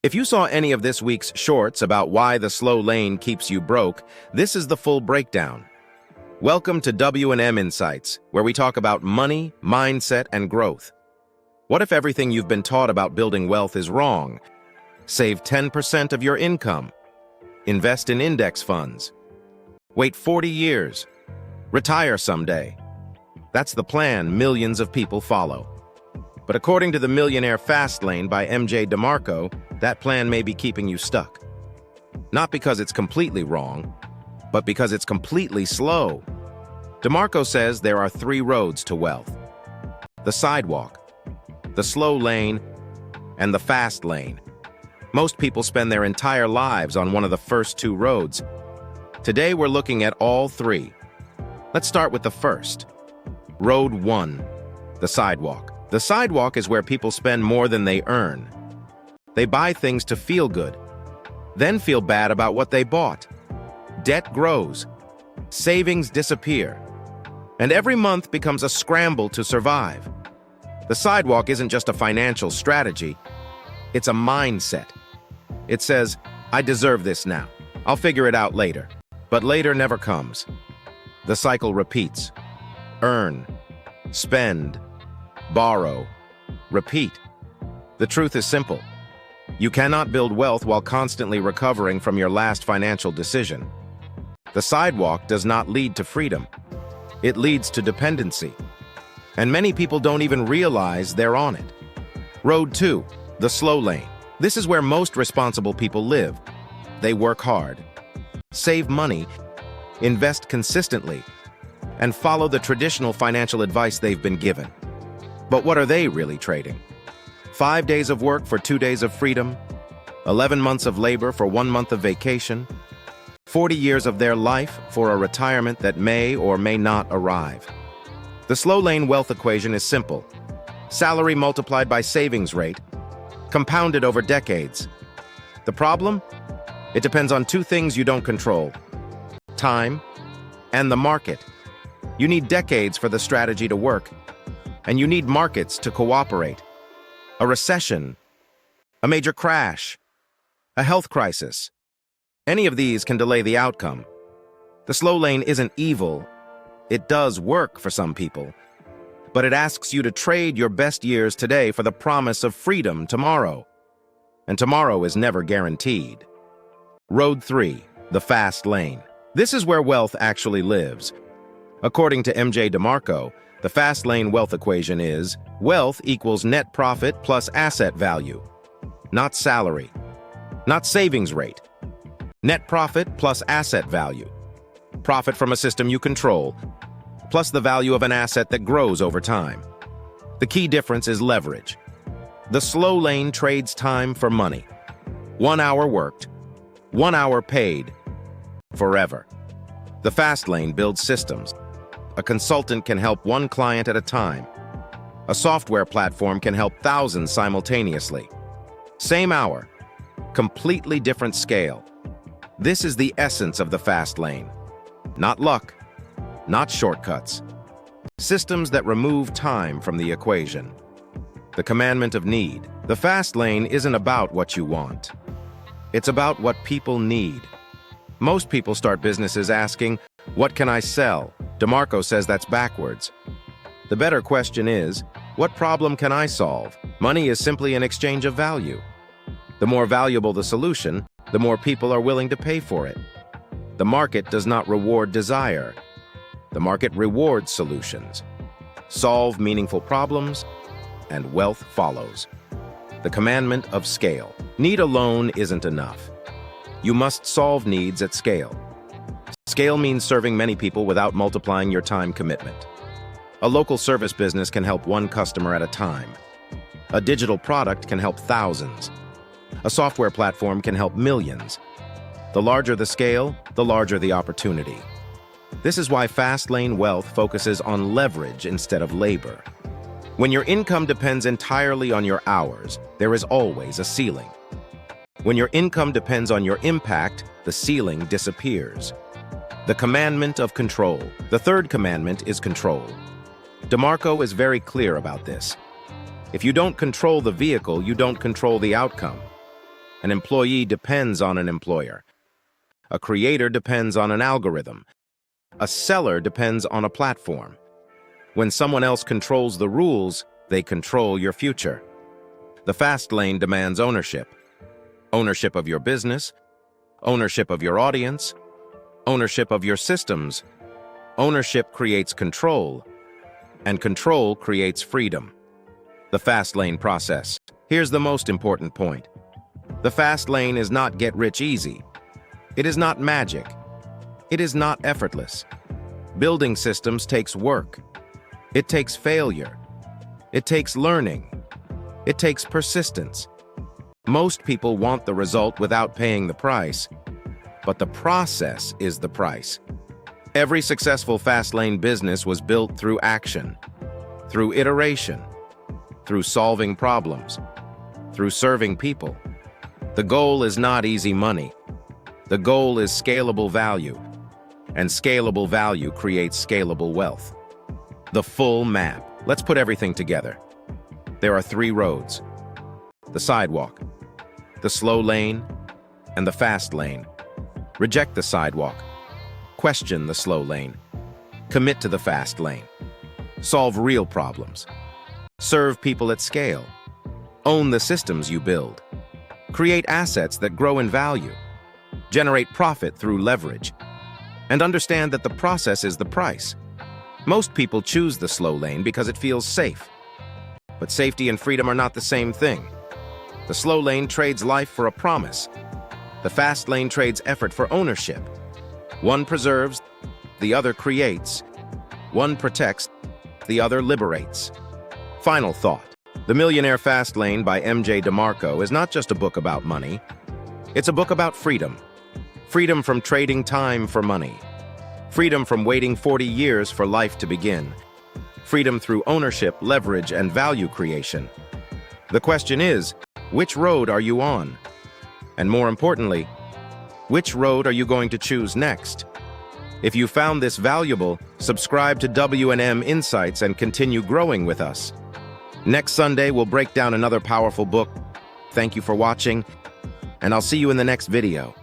If you saw any of this week's shorts about why the slow lane keeps you broke, this is the full breakdown. Welcome to W&M Insights, where we talk about money, mindset, and growth. What if everything you've been taught about building wealth is wrong? Save 10% of your income. Invest in index funds. Wait 40 years. Retire someday. That's the plan millions of people follow. But according to the Millionaire Fastlane by MJ DeMarco, that plan may be keeping you stuck. Not because it's completely wrong, but because it's completely slow. DeMarco says there are 3 roads to wealth: the sidewalk, the slow lane, and the fast lane. Most people spend their entire lives on one of the first 2 roads. Today we're looking at all 3. Let's start with the first. Road 1, the sidewalk. The sidewalk is where people spend more than they earn. They buy things to feel good, then feel bad about what they bought. Debt grows, savings disappear, and every month becomes a scramble to survive. The sidewalk isn't just a financial strategy, it's a mindset. It says, I deserve this now. I'll figure it out later. But later never comes. The cycle repeats. Earn, spend, borrow, repeat. The truth is simple. You cannot build wealth while constantly recovering from your last financial decision. The sidewalk does not lead to freedom. It leads to dependency. And many people don't even realize they're on it. Road 2, the slow lane. This is where most responsible people live. They work hard, save money, invest consistently, and follow the traditional financial advice they've been given. But what are they really trading? 5 days of work for 2 days of freedom, 11 months of labor for 1 month of vacation, 40 years of their life for a retirement that may or may not arrive. The slow lane wealth equation is simple. Salary multiplied by savings rate, compounded over decades. The problem? It depends on 2 things you don't control: time and the market. You need decades for the strategy to work, and you need markets to cooperate. A recession, a major crash, a health crisis. Any of these can delay the outcome. The slow lane isn't evil. It does work for some people, but it asks you to trade your best years today for the promise of freedom tomorrow. And tomorrow is never guaranteed. Road 3, the fast lane. This is where wealth actually lives. According to MJ DeMarco, the fast lane wealth equation is wealth equals net profit plus asset value. Not salary, not savings rate. Net profit plus asset value. Profit from a system you control, plus the value of an asset that grows over time. The key difference is leverage. The slow lane trades time for money. 1 hour worked, 1 hour paid, forever. The fast lane builds systems. A consultant can help 1 client at a time. A software platform can help thousands simultaneously. Same hour, completely different scale. This is the essence of the fast lane. Not luck, not shortcuts. Systems that remove time from the equation. The Commandment of Need. The fast lane isn't about what you want. It's about what people need. Most people start businesses asking, what can I sell? DeMarco says that's backwards. The better question is, what problem can I solve? Money is simply an exchange of value. The more valuable the solution, the more people are willing to pay for it. The market does not reward desire. The market rewards solutions. Solve meaningful problems, and wealth follows. The Commandment of Scale. Need alone isn't enough. You must solve needs at scale. Scale means serving many people without multiplying your time commitment. A local service business can help 1 customer at a time. A digital product can help thousands. A software platform can help millions. The larger the scale, the larger the opportunity. This is why fast lane wealth focuses on leverage instead of labor. When your income depends entirely on your hours, there is always a ceiling. When your income depends on your impact, the ceiling disappears. The Commandment of Control. The 3rd commandment is control. DeMarco is very clear about this. If you don't control the vehicle, you don't control the outcome. An employee depends on an employer. A creator depends on an algorithm. A seller depends on a platform. When someone else controls the rules, they control your future. The fast lane demands ownership. Ownership of your business, ownership of your audience, ownership of your systems. Ownership creates control, and control creates freedom. The fast lane process. Here's the most important point. The fast lane is not get rich easy. It is not magic. It is not effortless. Building systems takes work. It takes failure. It takes learning. It takes persistence. Most people want the result without paying the price, but the process is the price. Every successful fast lane business was built through action, through iteration, through solving problems, through serving people. The goal is not easy money. The goal is scalable value, and scalable value creates scalable wealth. The full map. Let's put everything together. There are 3 roads: the sidewalk, the slow lane, and the fast lane. Reject the sidewalk. Question the slow lane. Commit to the fast lane. Solve real problems. Serve people at scale. Own the systems you build. Create assets that grow in value. Generate profit through leverage. And understand that the process is the price. Most people choose the slow lane because it feels safe. But safety and freedom are not the same thing. The slow lane trades life for a promise. The fast lane trades effort for ownership. One preserves, the other creates. One protects, the other liberates. Final thought. The Millionaire Fastlane by MJ DeMarco is not just a book about money. It's a book about freedom. Freedom from trading time for money. Freedom from waiting 40 years for life to begin. Freedom through ownership, leverage, and value creation. The question is, which road are you on? And more importantly, which road are you going to choose next? If you found this valuable, subscribe to W&M Insights and continue growing with us. Next Sunday, we'll break down another powerful book. Thank you for watching, and I'll see you in the next video.